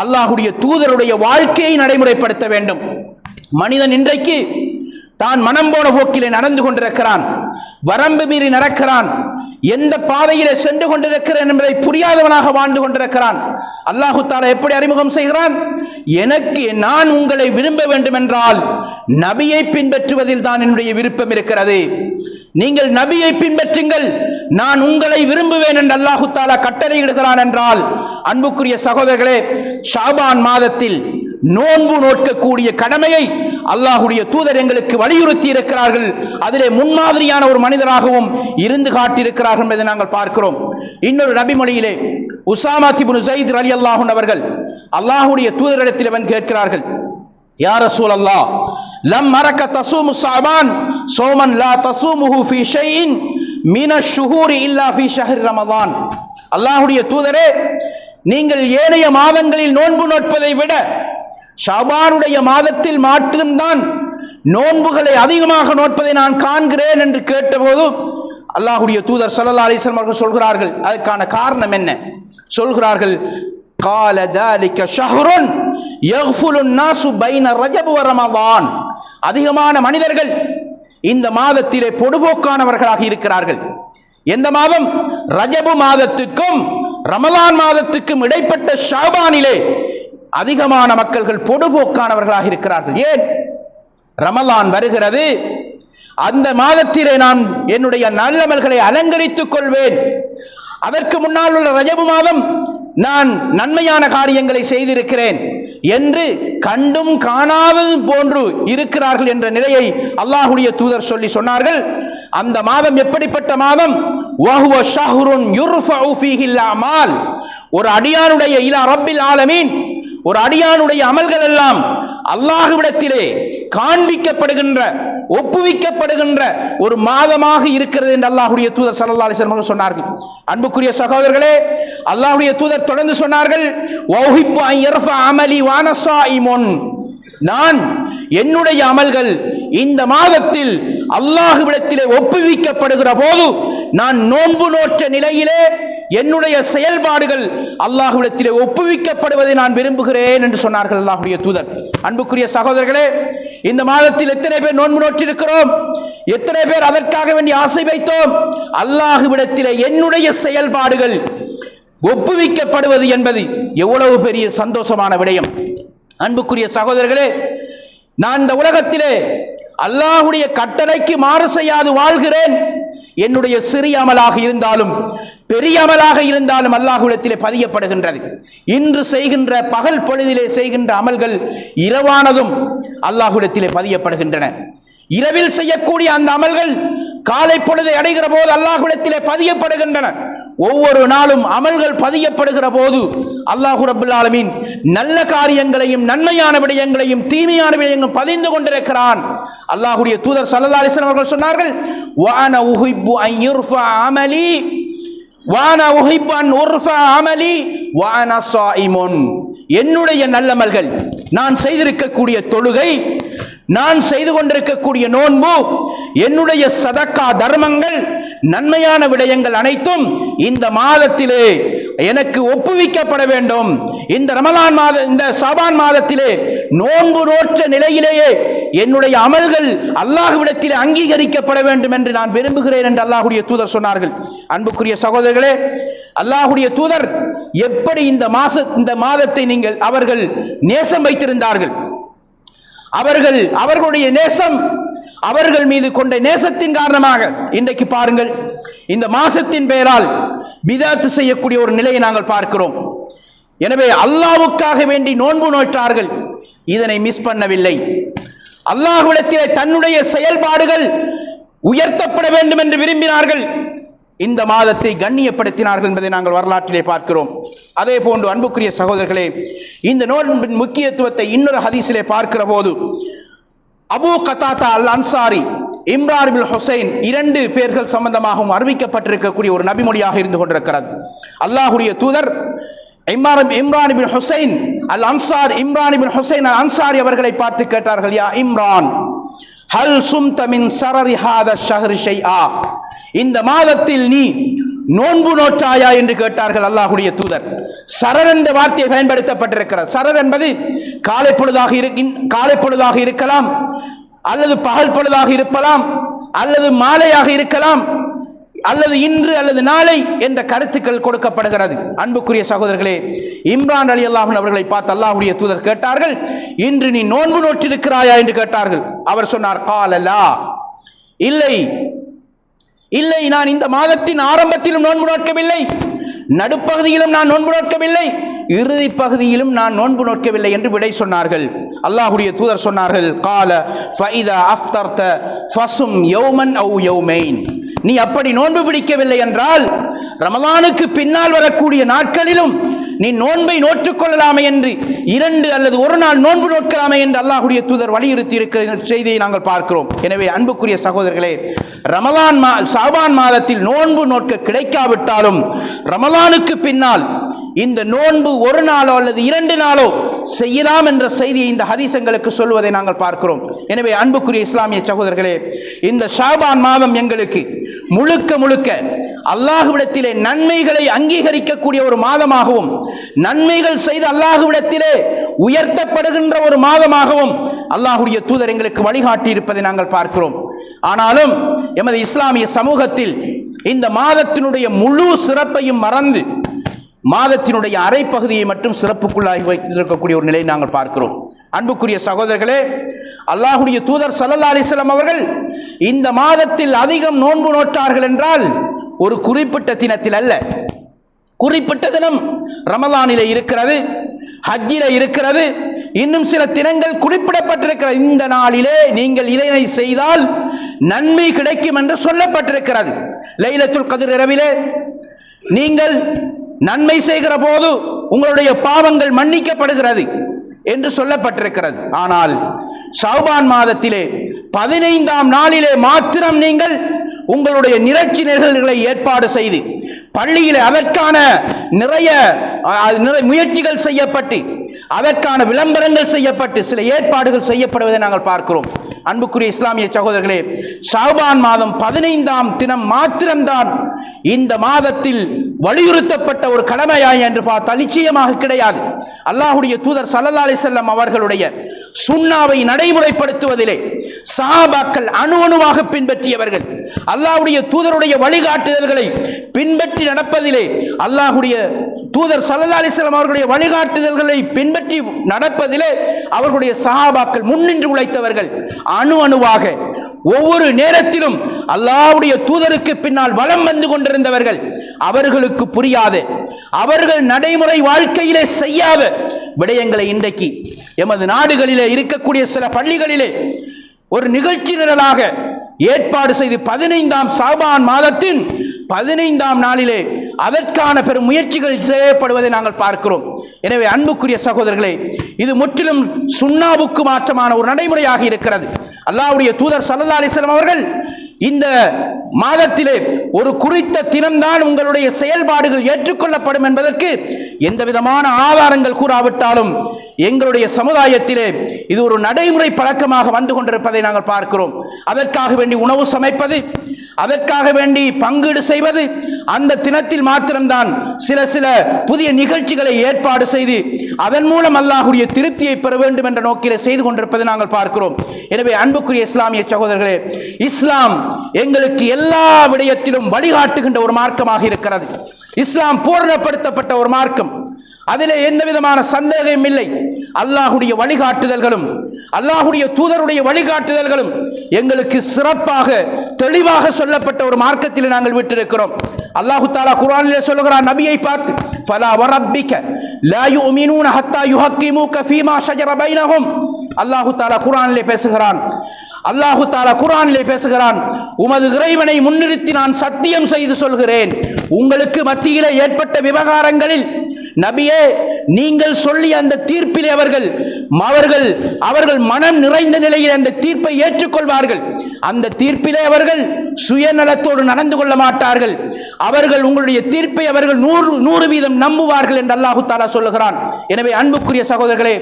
அல்லாஹ்வுடைய தூதருடைய வாழ்க்கையை நடைமுறைப்படுத்த வேண்டும். மனிதன் இன்றைக்கு தான் மனம் போன போக்கிலே நடந்து கொண்டிருக்கிறான். வரம்பு மீறி நடக்கிறான், எந்த பாதையிலே சென்று கொண்டிருக்கிறேன் என்பதை புரியாதவனாக வாழ்ந்து கொண்டிருக்கிறான். அல்லாஹு தஆலா எப்படி அறிமுகம் செய்கிறான்? நான் உங்களை விரும்ப வேண்டும் என்றால் நபியை பின்பற்றுவதில் தான் என்னுடைய விருப்பம் இருக்கிறது. நீங்கள் நபியை பின்பற்றுங்கள், நான் உங்களை விரும்புவேன் என்று அல்லாஹு தஆலா கட்டளையிடுகிறான் என்றால், அன்புக்குரிய சகோதரர்களே, ஷாபான் மாதத்தில் நோன்பு நோக்கக்கூடிய கடமையை அல்லாஹ்வுடைய தூதர் எங்களுக்கு வலியுறுத்தி இருக்கிறார்கள். அதிலே முன்மாதிரியான ஒரு மனிதராகவும் இருந்து காட்டியிருக்கிறார்கள் என்பதை நாங்கள் பார்க்கிறோம். இன்னொரு நபி மொழியிலே உசாமா இப்னு ஸைத் ரலியல்லாஹு அன்ஹு அவர்கள் அல்லாஹ்வுடைய தூதரிடத்தில் வந்து கேட்கிறார்கள், யா ரசூலல்லாஹ், லம் அரக தஸூமு ஷஅபான் ஸௌமன் லா தஸூமுஹு ஃபீ ஷைஇன் மினஷ் ஷுஹூரி இல்லா ஃபீ ஷஹ்ரி ரமதான். அல்லாஹ்வுடைய தூதரே, நீங்கள் ஏனைய மாதங்களில் நோன்பு நோட்பதை விட ஷாபானுடைய மாதத்தில் மட்டும்தான் நோன்புகளை அதிகமாக நோட்பதை நான் காண்கிறேன் என்று கேட்டபோது அல்லாஹ்வுடைய தூதர் ஸல்லல்லாஹு அலைஹி வஸல்லம் அவர்கள் சொல்கிறார்கள், அதற்கான காரணம் என்ன? சொல்கிறார்கள், قال ذلك شهر يغفل الناس بين رجب ورمضان. அதிகமான மனிதர்கள் இந்த மாதத்திலே பொடுபோக்கானவர்களாக இருக்கிறார்கள். எந்த மாதம்? ரஜபு மாதத்துக்கும் ரமலான் மாதத்துக்கும் இடைப்பட்ட ஷாபானிலே அதிகமான மக்கள்கள் பொடுபோக்கானவர்களாக இருக்கிறார்கள். ஏன்? ரமலான் வருகிறது, அந்த மாதத்திலே நான் என்னுடைய நல்லமல்களை அலங்கரித்துக் கொள்வேன், அதற்கு முன்னால் உள்ள ரஜபு மாதம் நான் நன்மையான காரியங்களை செய்திருக்கிறேன் என்று கண்டும் காணாததும் போன்று இருக்கிறார்கள் என்ற நிலையை அல்லாஹ்வுடைய தூதர் சொன்னார்கள். அந்த மாதம் எப்படிப்பட்ட மாதம்? வஹுவ ஷஹ்ருன் யுர்ஃபஉ ஃபீஹில் அமால். ஒரு அடியானுடைய இலா ரப்பில் ஆலமீன், ஒரு அடியானுடைய அமல்கள் எல்லாம் அல்லாஹ்விடத்திலே காண்பிக்கப்படுகின்ற, ஒப்புவிக்கப்படுகின்ற ஒரு மாதமாக இருக்கிறது என்று அல்லாஹ்வுடைய தூதர் ஸல்லல்லாஹு அலைஹி வஸல்லம் சொன்னார்கள். அன்புக்குரிய சகோதரர்களே, அல்லாஹ்வுடைய தூதர் தொடர்ந்து சொன்னார்கள், வஹிப்பு அன் யர்ஃபஅ அமலி வ அன ஸாயிமுன். நான் என்னுடைய அமல்கள் இந்த மாதத்தில் அல்லாஹ்விடத்திலே ஒப்புவிக்கப்படுகிற போது நான் நோன்பு நோற்ற நிலையிலே என்னுடைய செயல்பாடுகள் அல்லாஹ்விடத்திலே ஒப்புவிக்கப்படுவதை நான் விரும்புகிறேன் என்று சொன்னார்கள் அல்லாஹ்வுடைய தூதர். அன்புக்குரிய சகோதரர்களே, இந்த மாதத்தில் எத்தனை பேர் நோன்பு நோற்றிருக்கிறோம்? எத்தனை பேர் அதற்காக வேண்டி ஆசை வைத்தோம்? அல்லாஹ்விடத்திலே என்னுடைய செயல்பாடுகள் ஒப்புவிக்கப்படுவது என்பது எவ்வளவு பெரிய சந்தோஷமான விடயம். அன்புக்குரிய சகோதரர்களே, நான் இந்த உலகத்திலே அல்லாஹ்வுடைய கட்டளைக்கு மாறு செய்யாது வாழ்கிறேன். என்னுடைய சிறிய அமலாக இருந்தாலும் பெரிய அமலாக இருந்தாலும் அல்லாஹ்விடத்திலே பதியப்படுகின்றது. இன்று செய்கின்ற பகல் பொழுதிலே செய்கின்ற அமல்கள் இரவானதும் அல்லாஹ்விடத்திலே பதியப்படுகின்றன. இரவில் செய்யக்கூடிய அந்த அமல்கள் காலை பொழுதை அடைகிற போது அல்லாஹ்விடத்திலே பதியப்படுகின்றன. ஒவ்வொரு நாளும் அமல்கள் பதியப்படுகிற போது அல்லாஹ் ரப்பல் ஆலமீன் நல்ல காரியங்களையும் நன்மையான விடயங்களையும் தீமையான விடயங்களையும் பதிந்து கொண்டிருக்கிறான். அல்லாஹ்வுடைய தூதர் ஸல்லல்லாஹு அலைஹி வஸல்லம் அவர்கள் சொன்னார்கள், வஅன உஹிப்பு அன் யுர்ஃபஅ அமலி வஅன உஹிப்பு அன் உர்ஃபஅ அமலி வஅன ஸாயிமுன். என்னுடைய நல்லமல்கள், நான் செய்திருக்கக்கூடிய தொழுகை, நான் செய்து கொண்டிருக்கக்கூடிய நோன்பு, என்னுடைய சதக்கா தர்மங்கள், நன்மையான விடயங்கள் அனைத்தும் இந்த மாதத்திலே எனக்கு ஒப்புவிக்கப்பட வேண்டும். இந்த ரமலான் மாதம், இந்த ஷாபான் மாதத்திலே நோன்பு நோற்ற நிலையிலேயே என்னுடைய அமல்கள் அல்லாஹ்விடத்திலே அங்கீகரிக்கப்பட வேண்டும் என்று நான் விரும்புகிறேன் என்று அல்லாஹ்வுடைய தூதர் சொன்னார்கள். அன்புக்குரிய சகோதரர்களே, அல்லாஹ்வுடைய தூதர் எப்படி இந்த மாதத்தை அவர்கள் நேசம் வைத்திருந்தார்கள். அவர்களுடைய நேசம், அவர்கள் மீது கொண்ட நேசத்தின் காரணமாக இன்றைக்கு பாருங்கள், இந்த மாசத்தின் பெயரால் பிதாத் செய்யக்கூடிய ஒரு நிலையை நாங்கள் பார்க்கிறோம். எனவே அல்லாஹ்வுக்காக வேண்டி நோன்பு நோற்றார்கள், இதனை மிஸ் பண்ணவில்லை. அல்லாஹ்விடத்திலே தன்னுடைய செயல்பாடுகள் உயர்த்தப்பட வேண்டும் என்று விரும்பினார்கள், இந்த மாதத்தை கண்ணியப்படுத்தினார்கள் என்பதை நாங்கள் வரலாற்றிலே பார்க்கிறோம். அதே போன்று அன்புக்குரிய சகோதரர்களே, இந்த நோன்பின் முக்கியத்துவத்தை இன்னொரு ஹதீஸிலே பார்க்கிற போது அபூ கதாதா அல் அன்சாரி, இம்ரான் இப்னு ஹுசைன், இரண்டு பேர்கள் சம்பந்தமாகவும் அறிவிக்கப்பட்டிருக்கக்கூடிய ஒரு நபிமொழியாக இருந்து கொண்டிருக்கிறது. அல்லாஹ்வுடைய தூதர் இம்ரான் இப்னு ஹுசைன் அல் அன்சார், இம்ரான் இப்னு ஹுசைன் அல் அன்சாரி அவர்களை பார்த்து கேட்டார்கள், யா இம்ரான், ஹல் சும்த மின் ஸரரி ஹாதா ஷஹ்ரி ஷைஆ. இந்த மாதத்தில் நீ நோன்பு நோற்றாயா என்று கேட்டார்கள் அல்லாஹ்வுடைய தூதர். சரர் என்ற வார்த்தை பயன்படுத்தப்பட்டிருக்கிறது. சரர் என்பது காலை பொழுதாக இருக்கலாம், அல்லது பகல் பொழுதாக இருக்கலாம், அல்லது மாலையாக இருக்கலாம், அல்லது இன்று அல்லது நாளை என்ற கருத்துக்கள் கொடுக்கப்படுகிறது. அன்புக்குரிய சகோதரர்களே, இம்ரான் ரலியல்லாஹு அன்ஹு அவர்களை பார்த்து அல்லாஹ்வுடைய தூதர் கேட்டார்கள், இன்று நீ நோன்பு நோற்றிருக்கிறாயா என்று கேட்டார்கள். அவர் சொன்னார், காலலா, இல்லை இல்லை, நான் இந்த மாதத்தின் ஆரம்பத்திலும் நோன்பு நோக்கவில்லை, நடுப்பகுதியிலும் நான் நோன்பு நோக்கவில்லை, இறுதி பகுதியிலும் நான் நோன்பு நோக்கவில்லை என்று விடை சொன்னார்கள். அல்லாஹ்வுடைய தூதர் சொன்னார்கள், கால ஃபைதா அஃப்தர்த ஃபஸும் யௌமன் அவ் யௌமைன், நீ அப்படி நோன்பு பிடிக்கவில்லை என்றால் ரமலானுக்கு பின்னால் வரக்கூடிய நாட்களிலும் நீ நோன்பை நோற்றுக்கொள்ளலாமே என்று 2 அல்லது 1 நாள் நோன்பு நோக்கலாமே என்று அல்லாஹ்வுடைய தூதர் வலியுறுத்தி இருக்கிற செய்தியை நாங்கள் பார்க்கிறோம். எனவே அன்புக்குரிய சகோதரர்களே, ஷாபான் மாதத்தில் நோன்பு நோக்க கிடைக்காவிட்டாலும் ரமலானுக்கு பின்னால் இந்த நோன்பு 1 நாளோ அல்லது 2 நாளோ செய்யலாம் என்ற செய்தியை இந்த ஹதீஸ்களுக்கு சொல்வதை நாங்கள் பார்க்கிறோம். எனவே அன்புக்குரிய இஸ்லாமிய சகோதரர்களே, இந்த ஷாபான் மாதம் எங்களுக்கு முழுக்க முழுக்க அல்லாஹ்விடத்திலே நன்மைகளை அங்கீகரிக்கக்கூடிய ஒரு மாதமாகவும், நன்மைகள் செய்து அல்லாஹ்விடத்திலே உயர்த்தப்படுகின்ற ஒரு மாதமாகவும் அல்லாஹ்வுடைய தூதர் எங்களுக்கு வழிகாட்டி இருப்பதை நாங்கள் பார்க்கிறோம். ஆனாலும் எமது இஸ்லாமிய சமூகத்தில் இந்த மாதத்தினுடைய முழு சிறப்பையும் மறந்து மாதத்தினுடைய அரைப்பகுதியை மட்டும் சிறப்புக்குள்ளாகி வைத்திருக்கக்கூடிய ஒரு நிலையை நாங்கள் பார்க்கிறோம். அன்புக்குரிய சகோதரர்களே, அல்லாஹ்வுடைய தூதர் ஸல்லல்லாஹு அலைஹி வஸல்லம் அவர்கள் இந்த மாதத்தில் அதிகம் நோன்பு நோட்டார்கள் என்றால் ஒரு குறிப்பிட்ட தினத்தில் அல்ல. குறிப்பிட்ட தினம் ரமலானிலே இருக்கிறது, ஹஜ்ஜிலே இருக்கிறது, இன்னும் சில தினங்கள் குறிப்பிடப்பட்டிருக்கிறது. இந்த நாளிலே நீங்கள் இதனை செய்தால் நன்மை கிடைக்கும் என்று சொல்லப்பட்டிருக்கிறது. லைலத்துல் கத்ர் இரவிலே நீங்கள் நன்மை செய்கிற போது உங்களுடைய பாவங்கள் மன்னிக்கப்படுகிறது என்று சொல்லப்பட்டிருக்கிறது. ஆனால் ஷாபான் மாதத்திலே 15ஆம் நாளிலே மாத்திரம் நீங்கள் உங்களுடைய நிகழ்ச்சி நிகழ்வுகளை ஏற்பாடு செய்து பள்ளியிலே அதற்கான நிறைய முயற்சிகள் செய்யப்பட்டு அதற்கான விளம்பரங்கள் செய்யப்பட்டு சில ஏற்பாடுகள் செய்யப்படுவதை நாங்கள் பார்க்கிறோம். அன்புக்குரிய இஸ்லாமிய சகோதரர்களே, ஷாபான் மாதம் 15ஆம் தினம் மாத்திரம்தான் இந்த மாதத்தில் வலியுறுத்தப்பட்ட ஒரு கடமையாய் என்று பார்த்தால் நிச்சயமாக கிடையாது. அல்லாஹ்வுடைய தூதர் ஸல்லல்லாஹு அலைஹி வஸல்லம் அவர்களுடைய சுன்னாவை நடைமுறைப்படுத்துவதிலே சஹாபாக்கள் அணுவணுவாக பின்பற்றியவர்கள். அல்லாஹ்வுடைய தூதருடைய வழிகாட்டுதல்களை பின்பற்றி நடப்பதிலே அல்லாஹ்வுடைய தூதர் ஸல்லல்லாஹு அலைஹி வஸல்லம் அவர்களுடைய வழிகாட்டுதல்களை பின்பற்றி நடப்பதிலே அவர்களுடைய சஹாபாக்கள் முன்னின்று உழைத்தவர்கள். அணு அணுவாக ஒவ்வொரு நேரத்திலும் அல்லாஹ்வுடைய தூதருக்கு பின்னால் வலம் வந்து கொண்டிருந்தவர்கள். அவர்களுக்கு புரியாத, அவர்கள் நடைமுறை வாழ்க்கையிலே செய்யாத விடயங்களை இன்றைக்கு எமது நாடுகளிலே இருக்கக்கூடிய சில பள்ளிகளிலே ஒரு நிகழ்ச்சி நிரலாக ஏற்பாடு செய்து 15ஆம் ஷாபான் மாதத்தின் 15ஆம் நாளிலே அதற்கான பெரும் முயற்சிகள் செய்யப்படுவதை நாங்கள் பார்க்கிறோம். எனவே அன்புக்குரிய சகோதரர்களே, இது முற்றிலும் சுன்னாவுக்கு மாற்றமான ஒரு நடைமுறையாக இருக்கிறது. அல்லாஹ்வுடைய தூதர் ஸல்லல்லாஹு அலைஹி வஸல்லம் அவர்கள் இந்த மாதத்திலே ஒரு குறித்த தினம்தான் உங்களுடைய செயல்பாடுகள் ஏற்றுக்கொள்ளப்படும் என்பதற்கு எந்த விதமான ஆதாரங்கள் கூறாவிட்டாலும் எங்களுடைய சமுதாயத்திலே இது ஒரு நடைமுறை பழக்கமாக வந்து கொண்டிருப்பதை நாங்கள் பார்க்கிறோம். அதற்காக வேண்டி உணவு சமைப்பது, அதற்காக வேண்டி பங்கீடு செய்வது, அந்த தினத்தில் மாத்திரம்தான் சில புதிய நிகழ்ச்சிகளை ஏற்பாடு செய்து அதன் மூலம் அல்லாஹ்வுடைய திருப்தியை பெற வேண்டும் என்ற நோக்கிலே செய்து கொண்டிருப்பதை நாங்கள் பார்க்கிறோம். எனவே அன்புக்குரிய இஸ்லாமிய சகோதரர்களே, இஸ்லாம் எங்களுக்கு எல்லா விடயத்திலும் வழிகாட்டுகின்ற ஒரு மார்க்கமாக இருக்கிறது. இஸ்லாம் பூரணப்படுத்தப்பட்ட ஒரு மார்க்கம், அதிலே எந்த விதமான சந்தேகமும் இல்லை. அல்லாஹ்வுடைய வழிகாட்டுதல்களும் அல்லாஹ்வுடைய தூதருடைய வழிகாட்டுதல்களும் எங்களுக்கு சிறப்பாக தெளிவாக சொல்லப்பட்ட ஒரு மார்க்கத்தில் நாங்கள் விட்டிருக்கிறோம். அல்லாஹ் தஆலா குர்ஆனிலே சொல்கிறான் நபியை பார்த்து, ஃபலா வரப்பிக லா யுமினூன ஹத்தா யுஹக்கிமுக ஃபீமா ஷஜர பைனஹும். அல்லாஹ் தஆலா குர்ஆனிலே பேசுகிறான். அல்லாஹு தஆலா குர்ஆனிலே பேசுகிறான், உமது இறைவனை முன்னிறுத்தி நான் சத்தியம் செய்து சொல்கிறேன், உங்களுக்கு மத்தியிலே ஏற்பட்ட விவகாரங்களில் நபியே நீங்கள் சொல்லி அந்த தீர்ப்பிலே அவர்கள் மனம் நிறைந்த நிலையில் அந்த தீர்ப்பை ஏற்றுக்கொள்வார்கள். அந்த தீர்ப்பிலே அவர்கள் சுயநலத்தோடு நடந்து கொள்ள மாட்டார்கள். அவர்கள் உங்களுடைய தீர்ப்பை அவர்கள் 100% நம்புவார்கள் என்று அல்லாஹு தஆலா சொல்லுகிறான். எனவே அன்புக்குரிய சகோதரர்களே,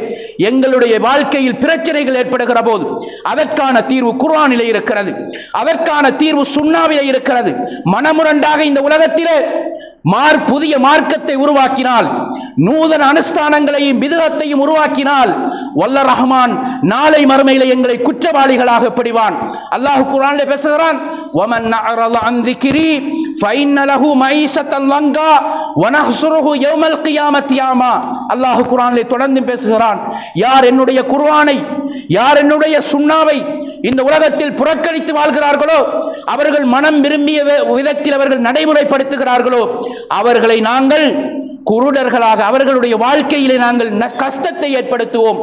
எங்களுடைய வாழ்க்கையில் பிரச்சனைகள் ஏற்படுகிற போது அதற்கான தீர்வு குர்ஆனிலே இருக்கிறது, அதற்கான தீர்வு சுன்னாவிலே இருக்கிறது. மனமுரண்டாக இந்த உலகத்திலே புதிய மார்க்கத்தை உருவாக்கினால், நூதன அனுஷ்டானங்களையும் பிதுஅத்தையும் உருவாக்கினால் வல்ல ரஹ்மான் நாளை மறுமையிலே எங்களை குற்றவாளிகளாக பிடிவான். அல்லாஹ் குர்ஆனிலே பேசுகிறான், வமன் அஅரத அன் ذிக்ரி ஃபைன்ன லஹு மஈஷத்தன் லங்கா வனஹ்சுருஹு யௌமல் கியாமத்தி அமா. அல்லாஹ் குர்ஆனிலே தொடர்ந்து பேசுகிறான், யார் என்னுடைய குர்ஆனை, யார் என்னுடைய சுன்னாவை இந்த உலகத்தில் புறக்கணித்து வாழ்கிறார்களோ, அவர்கள் மனம் விரும்பிய விதத்தில் அவர்கள் நடைமுறைப்படுத்துகிறார்களோ, அவர்களை நாங்கள் குருடர்களாக, அவர்களுடைய வாழ்க்கையிலே நாங்கள் கஷ்டத்தை ஏற்படுத்துவோம்,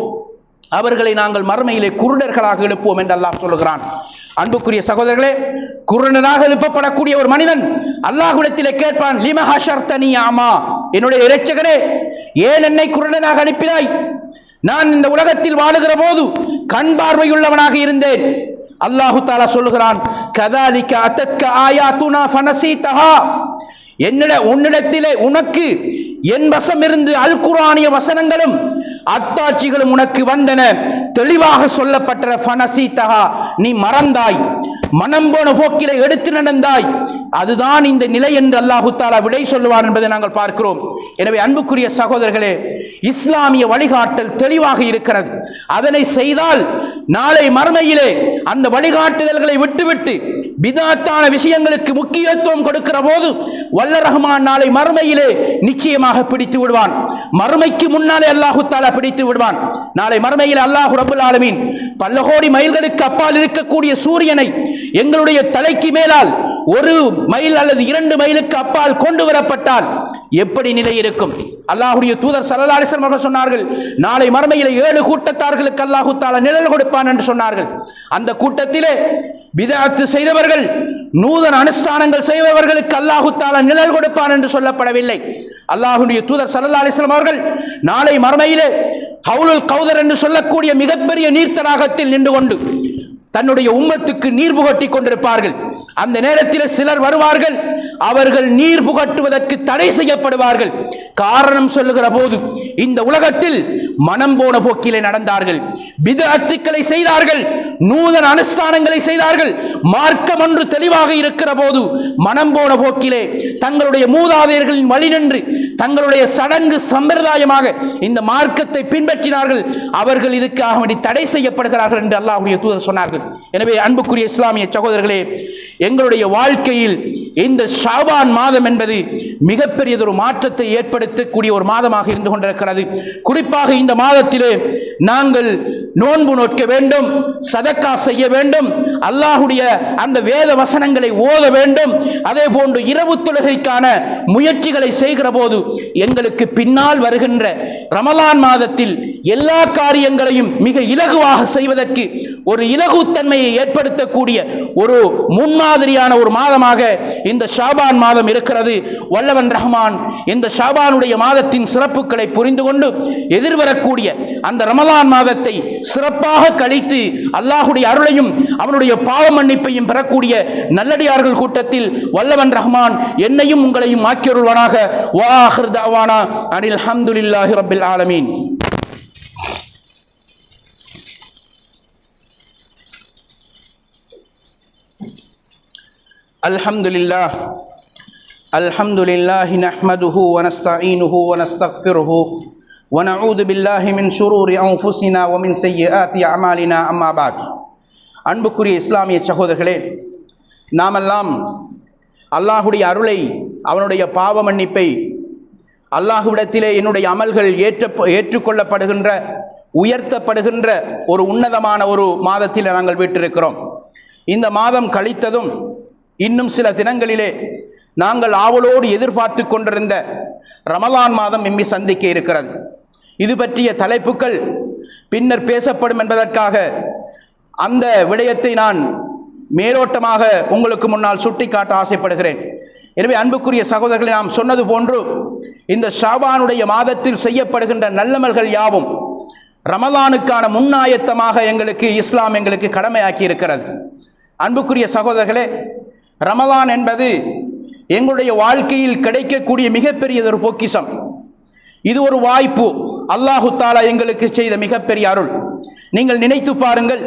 அவர்களை நாங்கள் மறுமையிலே குருடர்களாக எழுப்புவோம் என்று அல்லாஹ் சொல்கிறான். அன்புக்குரிய சகோதரர்களே, குருடனாக எழுப்பப்படக்கூடிய ஒரு மனிதன் அல்லாஹ்விடத்திலே கேட்பான், லிம ஹஷர்தனி அமா, என்னுடைய இரட்சகரே ஏன் என்னை குருடனாக அனுப்பினாய்? நான் இந்த உலகத்தில் வாழுகிற போது கண் பார்வையுள்ளவனாக இருந்தேன். அல்லாஹு தஆலா சொல்லுகிறான், கதாலிக அத்தத்க ஆயாத்துனா ஃபனசீதஹா, உன்னிடத்திலே உனக்கு என் வசம் இருந்து அல் குர்ஆனிய வசனங்களும் அத்தாட்சிகளும் உனக்கு வந்தன, தெளிவாக சொல்லப்பட்ட ஃபனசீதஹா, நீ மறந்தாய், மனம் போன போக்கிலே எடுத்து நடந்தாய், அதுதான் இந்த நிலை என்று அல்லாஹு தஆலா விடை சொல்லுவார் என்பதை நாங்கள் பார்க்கிறோம். எனவே அன்புக்குரிய சகோதரர்களே, இஸ்லாமிய வழிகாட்டல் தெளிவாக இருக்கிறது. அதனை செய்தால் நாளை மறுமையிலே அந்த வழிகாட்டுதல்களை விட்டுவிட்டு பிதஅத்தான விஷயங்களுக்கு முக்கியத்துவம் கொடுக்கிற போது வல்ல ரஹ்மான் நாளை மறுமையிலே நிச்சயமாக பிடித்து விடுவான். மறுமைக்கு முன்னாலே அல்லாஹு தஆலா பிடித்து விடுவான். நாளை மறுமையில் அல்லாஹ் ரப்பல் ஆலமீன் பல கோடி மைல்களுக்கு அப்பால் இருக்கக்கூடிய சூரியனை எங்களுடைய தலைக்கு மேலால் 1 மைல் அல்லது 2 மைலுக்கு அப்பால் கொண்டு வரப்பட்டால் எப்படி நிலை இருக்கும்? அல்லாஹ்வுடைய தூதர் ஸல்லல்லாஹு அலைஹி வஸல்லம் அவர்கள் சொன்னார்கள், நாளை மறுமையில் 7 கூட்டத்தார்களுக்கு அல்லாஹ் தஆலா நிழல் கொடுப்பான் என்று சொன்னார்கள். அந்த கூட்டத்திலே பிதஅத் செய்தவர்கள், நூதன அனுஷ்டானங்கள் செய்தவர்களுக்கு அல்லாஹ் தஆலா நிழல் கொடுப்பான் என்று சொல்லப்படவில்லை. அல்லாஹ்வுடைய தூதர் ஸல்லல்லாஹு அலைஹி வஸல்லம் அவர்கள் நாளை மறுமையிலே ஹவுலுல் கௌதர் என்று சொல்லக்கூடிய மிகப்பெரிய நீர்த்தடாகத்தில் நின்று கொண்டு தன்னுடைய உம்மத்துக்கு நீர் புகட்டி கொண்டிருப்பார்கள். அந்த நேரத்தில் சிலர் வருவார்கள், அவர்கள் நீர் புகட்டுவதற்கு தடை செய்யப்படுவார்கள். காரணம் சொல்லுகிற போது இந்த உலகத்தில் மனம் போன போக்கிலே நடந்தார்கள், பிதஅத்துக்களை செய்தார்கள், நூதன அனுஷ்டானங்களை செய்தார்கள். மார்க்கம் ஒன்று தெளிவாக இருக்கிற போது மனம் போன போக்கிலே தங்களுடைய மூதாதையர்களின் வழி நின்று தங்களுடைய சடங்கு சம்பிரதாயமாக இந்த மார்க்கத்தை பின்பற்றினார்கள். அவர்கள் இதுக்காக வேண்டி தடை செய்யப்படுகிறார்கள் என்று அல்லாஹ்வுடைய தூதர் சொன்னார்கள். எனவே அன்புக்குரிய இஸ்லாமிய சகோதரர்களே, எங்களுடைய வாழ்க்கையில் இந்த ஷாபான் மாதம் என்பது மிகப்பெரியதொரு மாற்றத்தை ஏற்படுத்தக்கூடிய ஒரு மாதமாக இருந்து கொண்டிருக்கிறது. குறிப்பாக இந்த மாதத்திலே நாங்கள் நோன்பு நோக்க வேண்டும், சதக்கா செய்ய வேண்டும், அல்லாஹ்வுடைய அந்த வேத வசனங்களை ஓத வேண்டும். அதே போன்று இரவு தொழுகைக்கான முயற்சிகளை செய்கிற போது எங்களுக்கு பின்னால் வருகின்ற ரமலான் மாதத்தில் எல்லா காரியங்களையும் மிக இலகுவாக செய்வதற்கு ஒரு இலகுத்தன்மையை ஏற்படுத்தக்கூடிய ஒரு முன்மாதிரியான ஒரு மாதமாக இந்த ஷாபான் மாதம் இருக்கிறது. வல்லவன் ரஹ்மான் இந்த ஷாபானுடைய மாதத்தின் சிறப்புகளை புரிந்து கொண்டு எதிர்வரக்கூடிய அந்த ரமலான் மாதத்தை சிறப்பாக கழித்து அல்லாஹ்வுடைய அருளையும் அவனுடைய பாவ மன்னிப்பையும் பெறக்கூடிய நல்லடியார்கள் கூட்டத்தில் வல்லவன் ரஹ்மான் என்னையும் உங்களையும் ஆக்கியருள்வானாக. வா ஆகிர் தஅவானா அனில் ஹம்துலில்லாஹி ரப்பில் ஆலமீன். அல்ஹம்துலில்லாஹி நஹ்மதுஹு வ நஸ்தஈனுஹு வ நஸ்தக்ஃபிருஹு வ நஊது பில்லாஹி மின் ஷுரூரி அன்ஃபுஸினா வ மின் ஸய்யிஆத்தி அமாலினா. அம்மா பஅத். அன்புக்குரிய இஸ்லாமிய சகோதரர்களே, நாமெல்லாம் அல்லாஹ்வுடைய அருளை, அவனுடைய பாவ மன்னிப்பை, அல்லாஹ்விடத்திலே என்னுடைய அமல்கள் ஏற்றுக்கொள்ளப்படுகின்ற, உயர்த்தப்படுகின்ற ஒரு உன்னதமான ஒரு மாதத்தில் நாங்கள் வீற்றிருக்கிறோம். இந்த மாதம் கழித்ததும் இன்னும் சில தினங்களிலே நாங்கள் ஆவலோடு எதிர்பார்த்து கொண்டிருந்த ரமலான் மாதம் எம்மை சந்திக்க இருக்கிறது. இது பற்றிய தலைப்புகள் பின்னர் பேசப்படும் என்பதற்காக அந்த விடயத்தை நான் மேலோட்டமாக உங்களுக்கு முன்னால் சுட்டிக்காட்ட ஆசைப்படுகிறேன். எனவே அன்புக்குரிய சகோதரர்களை, நாம் சொன்னது போன்று இந்த ஷாபானுடைய மாதத்தில் செய்யப்படுகின்ற நல்லமல்கள் யாவும் ரமலானுக்கான முன்னாயத்தமாக இஸ்லாம் எங்களுக்கு கடமையாக்கி இருக்கிறது. அன்புக்குரிய சகோதரர்களே, ரமலான் என்பது எங்களுடைய வாழ்க்கையில் கிடைக்கக்கூடிய மிகப்பெரியதொரு பொக்கிஷம். இது ஒரு வாய்ப்பு, அல்லாஹு தஆலா எங்களுக்கு செய்த மிகப்பெரிய அருள். நீங்கள் நினைத்து பாருங்கள்,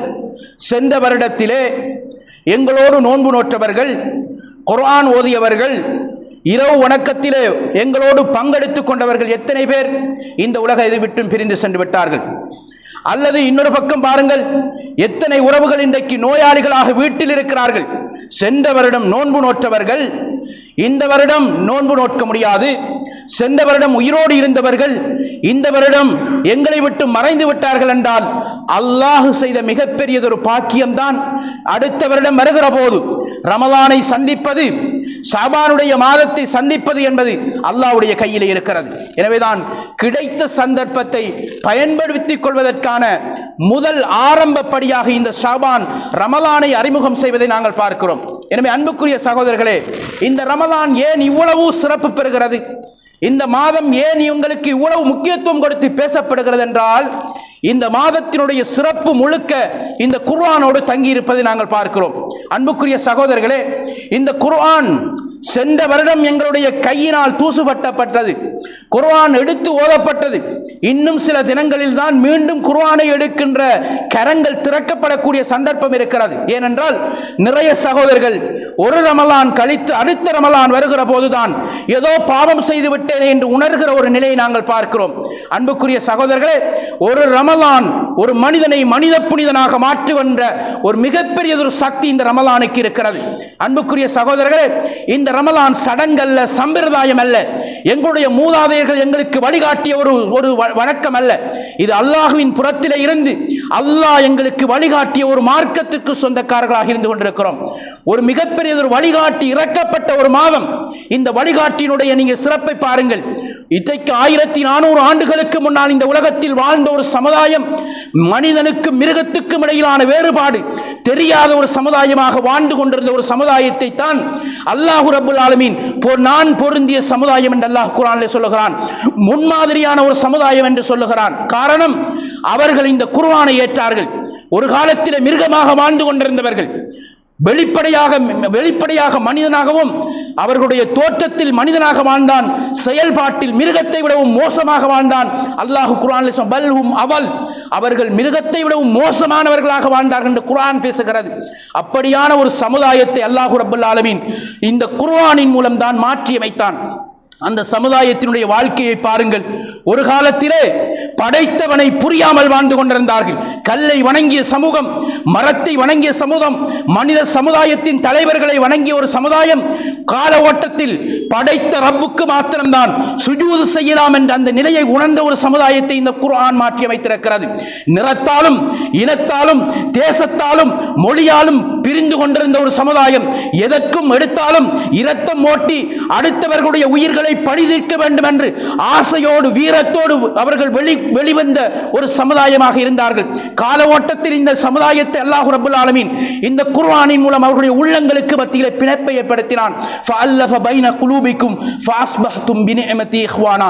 சென்ற வருடத்திலே எங்களோடு நோன்பு நோற்றவர்கள், குர்ஆன் ஓதியவர்கள், இரவு வணக்கத்திலே எங்களோடு பங்கெடுத்துக் கொண்டவர்கள் எத்தனை பேர் இந்த உலகத்தை விட்டு பிரிந்து சென்று விட்டார்கள்? அல்லது இன்னொரு பக்கம் பாருங்கள், எத்தனை உறவுகள் இன்றைக்கு நோயாளிகளாக வீட்டில் இருக்கிறார்கள். சென்ற வருடம் நோன்பு நோற்றவர்கள் இந்த வருடம் நோன்பு நோக்க முடியாது. சென்ற வருடம் உயிரோடு இருந்தவர்கள் இந்த வருடம் எங்களை விட்டு மறைந்து விட்டார்கள் என்றால் அல்லாஹ் செய்த மிகப்பெரியதொரு பாக்கியம்தான். அடுத்த வருடம் வருகிற போது ரமலானை சந்திப்பது, ஷாபானுடைய மாதத்தை சந்திப்பது என்பது அல்லாஹ்வுடைய கையிலே இருக்கிறது. எனவேதான் கிடைத்த சந்தர்ப்பத்தை பயன்படுத்திக் கொள்வதற்கான முதல் ஆரம்ப படியாக இந்த ஷாபான் ரமலானை அறிமுகம் செய்வதை நாங்கள் பார்க்கிறோம். எனவே அன்புக்குரிய சகோதரர்களே, இந்த ரமலான் ஏன் இவ்வளவு சிறப்பு பெறுகிறது, இந்த மாதம் ஏன் உங்களுக்கு இவ்வளவு முக்கியத்துவம் கொடுத்து பேசப்படுகிறது என்றால், இந்த மாதத்தினுடைய சிறப்பு முழுக்க இந்த குர்ஆனோடு தங்கியிருப்பதை நாங்கள் பார்க்கிறோம். அன்புக்குரிய சகோதரர்களே, இந்த குர்ஆன் சென்ற வருடம் எங்களுடைய கையினால் தூசுபட்டப்பட்டது, குர்ஆன் எடுத்து ஓதப்பட்டது. இன்னும் சில தினங்களில் தான் மீண்டும் குர்ஆனை எடுக்கின்ற கரங்கள் திறக்கப்படக்கூடிய சந்தர்ப்பம் இருக்கிறது. ஏனென்றால் நிறைய சகோதரர்கள் ஒரு ரமலான் கழித்து அடுத்த ரமலான் வருகிற போதுதான் ஏதோ பாவம் செய்து விட்டேனே என்று உணர்கிற ஒரு நிலையை நாங்கள் பார்க்கிறோம். அன்புக்குரிய சகோதரர்களே, ஒரு ரமலான் ஒரு மனிதனை மனித புனிதனாக மாற்றுகின்ற ஒரு மிகப்பெரிய ஒரு சக்தி இந்த ரமலானுக்கு இருக்கிறது. அன்புக்குரிய சகோதரர்களே, இந்த ரமலான் சடங்கல்ல, சம்பிரதாயம் அல்ல, எங்களுடைய மூதாதையர்கள் எங்களுக்கு வழிகாட்டிய ஒரு வணக்கம் அல்ல. இது அல்லாஹ்வின் புறத்திலே இருந்து அல்லாஹ் எங்களுக்கு வழிகாட்டிய ஒரு மார்க்கத்திற்கு சொந்தக்காரர்களாக இருந்து கொண்டிருக்கிறோம். ஒரு மிகப்பெரிய ஒரு வழிகாட்டி இறக்கப்பட்ட ஒரு மாதம். இந்த வழிகாட்டியினுடைய நீங்க சிறப்பை பாருங்கள். இன்றைக்கு 1400 ஆண்டுகளுக்கு முன்னால் இந்த உலகத்தில் வாழ்ந்த ஒரு சமுதாயம், மனிதனுக்கும் மிருகத்துக்கும் இடையிலான வேறுபாடு தெரியாத ஒரு சமுதாயமாக வாழ்ந்து கொண்டிருந்த ஒரு சமுதாயத்தை தான் அல்லாஹ் ரப்பல் ஆலமீன் நான் பொருந்திய சமுதாயம் என்று அல்லாஹ் குர்ஆனிலே சொல்லுகிறான். முன்மாதிரியான ஒரு சமுதாயம் என்று சொல்லுகிறான். காரணம், அவர்கள் இந்த குர்ஆனை ஏற்றார்கள். ஒரு காலத்தில் மிருகமாக வாழ்ந்து கொண்டிருந்தவர்கள் வெளிப்படையாக மனிதனாகவும் அவர்களுடைய தோற்றத்தில் மனிதனாக வாழ்ந்தான், செயல்பாட்டில் மிருகத்தை விடவும் மோசமாக வாழ்ந்தான். அல்லாஹ் குர்ஆனில் பல்ஹும் அவல், அவர்கள் மிருகத்தை விடவும் மோசமானவர்களாக வாழ்ந்தார்கள் என்று குர்ஆன் பேசுகிறது. அப்படியான ஒரு சமுதாயத்தை அல்லாஹ் ரப்பல் ஆலமீன் இந்த குர்ஆனின் மூலம் தான் மாற்றி அமைத்தான். அந்த சமுதாயத்தினுடைய வாழ்க்கையை பாருங்கள். ஒரு காலத்திலே படைத்தவனை புரியாமல் வாழ்ந்து கொண்டிருந்தார்கள். கல்லை வணங்கிய சமூகம், மரத்தை வணங்கிய சமூகம், மனித சமுதாயத்தின் தலைவர்களை வணங்கிய ஒரு சமுதாயம் கால ஓட்டத்தில் படைத்த ரப்புக்கு மாத்திரம்தான் சுஜூது செய்யலாம் என்ற அந்த நிலையை உணர்ந்த ஒரு சமுதாயத்தை இந்த குர்ஆன் மாற்றி அமைத்திருக்கிறது. நிறத்தாலும் இனத்தாலும் தேசத்தாலும் மொழியாலும் பிரிந்து கொண்டிருந்த ஒரு சமுதாயம் எதற்கும் எடுத்தாலும் இரத்தம் ஓட்டி அடுத்தவர்களுடைய உயிர்களை பழி தீர்க்க வேண்டும் என்று ஆசையோடு வீரத்தோடு அவர்கள் வெளிவந்த ஒரு சமுதாயமாக இருந்தார்கள். கால ஓட்டத்தில் இந்த சமுதாயத்தை அல்லாஹ் ரப்பல் ஆலமீன் இந்த குர்ஆனின் மூலம் அவர்களுடைய உள்ளங்களுக்கு மத்தியிலே பிணைப்பை ஏற்படுத்தினான். ஃபஅல்லஃப பைன குலூபிக்கும் ஃபஅஸ்பஹ்தும் பினிஅமதி இஹ்வானா.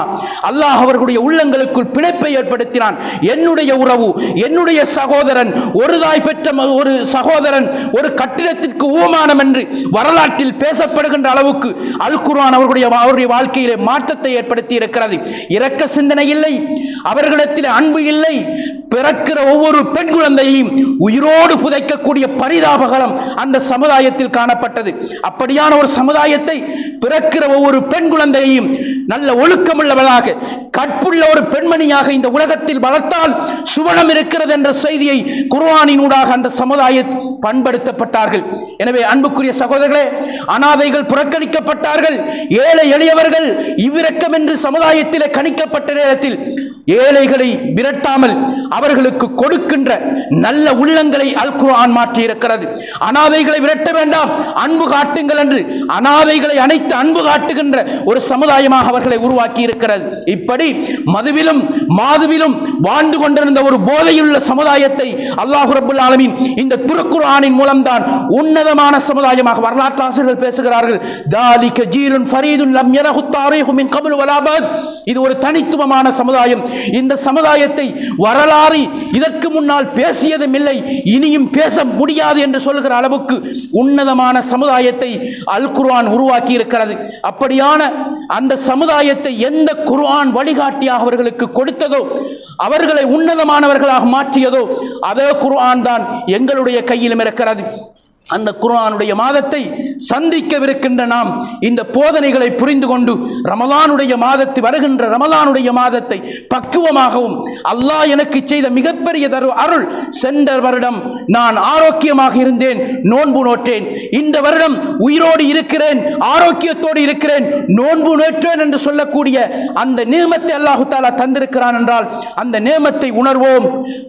அல்லாஹ் அவர்களுடைய உள்ளங்களுக்குள் பிணைப்பை ஏற்படுத்தினான். என்னுடைய உறவு, என்னுடைய சகோதரன், ஒரு தாய் பெற்ற ஒரு சகோதரன் ஒரு கட்டிடத்திற்கு ஊமானம் என்று வரலாற்றில் பேசப்படுகின்ற அளவுக்கு அல் குர்ஆன் அவருடைய வாழ்க்கையிலே மாற்றத்தை ஏற்படுத்தி இருக்கிறது. இரக்க சிந்தனை இல்லை, அவர்களிடத்தில் அன்பு இல்லை. பிறக்கிற ஒவ்வொரு பெண் குழந்தையையும் உயிரோடு புதைக்கக்கூடிய பரிதாபகலம் அந்த சமுதாயத்தில் காணப்பட்டது. அப்படியான ஒரு சமுதாயத்தை பிறக்கிற ஒவ்வொரு பெண் குழந்தையையும் நல்ல ஒழுக்கமுள்ளவளாக கற்புள்ள ஒரு பெண்மணியாக இந்த உலகத்தில் வளர்த்தால் சுவனம் இருக்கிறது என்ற செய்தியை குர்ஆனினூடாக அந்த சமுதாயம் பண்படுத்தப்பட்டார்கள். எனவே அன்புக்குரிய சகோதரர்களே, அனாதைகள் புறக்கணிக்கப்பட்டார்கள், ஏழை எளியவர்கள் இவ்விரக்கம் என்று சமுதாயத்திலே கணிக்கப்பட்ட நேரத்தில் ஏழைகளை விரட்டாமல் அவர்களுக்கு கொடுக்கின்ற நல்ல உள்ளங்களை அல் குர்ஆன் மாற்றி இருக்கிறது. அனாதைகளை விரட்ட வேண்டாம், அன்பு காட்டுங்கள் என்று அனாதைகளை அனைத்து அன்பு காட்டுகின்ற ஒரு சமுதாயமாக அவர்களை உருவாக்கி இருக்கிறது. இப்படி மதுவிலும் மாதுவிலும் வாழ்ந்து கொண்டிருந்த ஒரு போதையுள்ள சமுதாயத்தை அல்லாஹ் ரப்பல் ஆலமீன் இந்த திருக்குர்ஆனின் மூலம்தான் உன்னதமான சமுதாயமாக வரலாற்று ஆசிரியர்கள் பேசுகிறார்கள். தாலிக ஜீலுன் ஃபரீதுன் லம் யரஹு தாரீஹு மின் கப்ல் வலா பஅத். இது ஒரு தனித்துவமான சமுதாயம். இந்த சமுதாயத்தை வரலாறு இதற்கு முன்னால் பேசியதும் இல்லை, இனியும் பேச முடியாது என்று சொல்கிற அளவுக்கு உன்னதமான சமுதாயத்தை அல் குர்ஆன் உருவாக்கி இருக்கிறது. அப்படியான அந்த சமுதாயத்தை எந்த குர்ஆன் வழிகாட்டியாக அவர்களுக்கு கொடுத்ததோ, அவர்களை உன்னதமானவர்களாக மாற்றியதோ, அதே குர்ஆன் தான் எங்களுடைய கையிலும் இருக்கிறது. அந்த குர்ஆனுடைய மாதத்தை சந்திக்கவிருக்கின்ற நாம் இந்த போதனைகளை புரிந்து கொண்டு ரமலானுடைய மாதத்தை வருகின்ற ரமலானுடைய மாதத்தை பக்குவமாகவும் அல்லாஹ் எனக்கு செய்த மிகப்பெரிய அருள், சென்ற வருடம் நான் ஆரோக்கியமாக இருந்தேன், நோன்பு நோற்றேன். இந்த வருடம் உயிரோடு இருக்கிறேன், ஆரோக்கியத்தோடு இருக்கிறேன், நோன்பு நோற்றேன் என்று சொல்லக்கூடிய அந்த நேமத்தை அல்லாஹு தஆலா தந்திருக்கிறான் என்றால் அந்த நேமத்தை உணர்வோம்.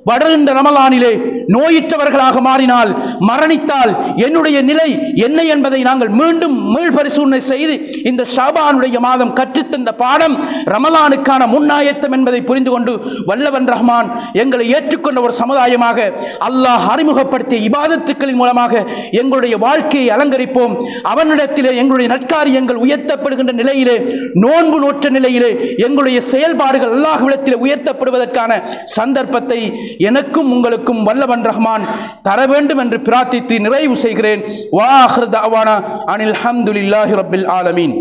வருகின்ற ரமலானிலே நோயுற்றவர்களாக மாறினால், மரணித்தால் என்னுடைய நிலை என்ன என்பதை நாங்கள் மீண்டும் மீள்பரிசீலனை செய்து இந்த ஷாபானுடைய மாதம் கற்றுத்தந்த பாடம் ரமலானுக்கான முன்னாயத்தம் என்பதை புரிந்து கொண்டு வல்லவன் ரஹ்மான் எங்களை ஏற்றுக்கொண்ட ஒரு சமுதாயமாக அல்லாஹ் அறிமுகப்படுத்திய இபாதத்துக்களின் மூலமாக எங்களுடைய வாழ்க்கையை அலங்கரிப்போம். அவனிடத்திலே எங்களுடைய நற்காரியங்கள் உயர்த்தப்படுகின்ற நிலையிலே, நோன்பு நோற்ற நிலையிலே எங்களுடைய செயல்பாடுகள் அல்லாஹ்விடத்திலே உயர்த்தப்படுவதற்கான சந்தர்ப்பத்தை எனக்கும் உங்களுக்கும் வல்லவன் ரஹ்மான் தர வேண்டும் என்று பிரார்த்தித்து நிறைவு செய்கிறேன். வா ஆகிரு தஅவானா அனில் ஹம்துலில்லாஹி ரப்பில் ஆலமீன்.